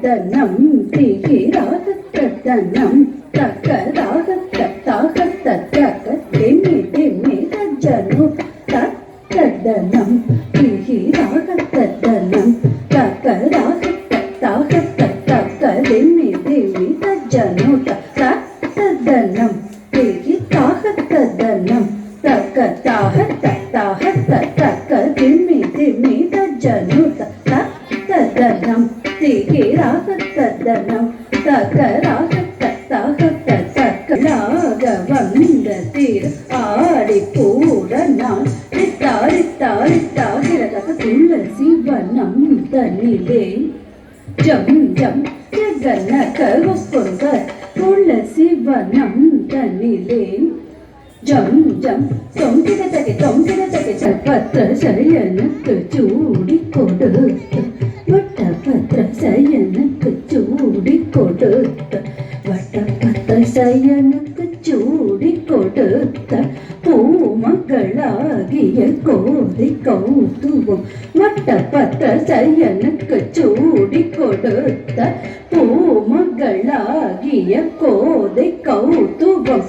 ததனம் திகிராக ததனம் தக்கராக தத்தாக தத்தக திம்மி திம்மி தஜ்ஜனு ததனம் திகிராக ததனம் தக்கராக தத்தாக தத்தக திம்மி திம்மி தஜ்ஜனு ததனம் திகிராக ததனம் தக்கதாக தத்தாக தத்தக திம்மி திம்மி தஜ்ஜனு ததனம் திகிராக ததனம் தக்கராக தத்தாக தத்தக ராக வந்த தீர் ஆடி பூரணான் ரித்தாரித்தாரித்தாகிரதக துளசி வனம் தனிலே ஜம் ஜம் ஜகநக ஒப்புங்க துளசி வனம் தனிலே ஜம் ஜம் தொங்கிடத்தகை பத்திர சயனுக்கு சூடி கொடுத்த வட்டபத்திர சயனுக்கு சூடி கொடுத்த வட்டபத்திர சயனுக்கு சூடி கொடுத்த பூமகளாகிய கோதை கௌதுவம் வட்டபத்திர சயனுக்கு சூடி கொடுத்த பூமகளாகிய கோதை கௌதுவம்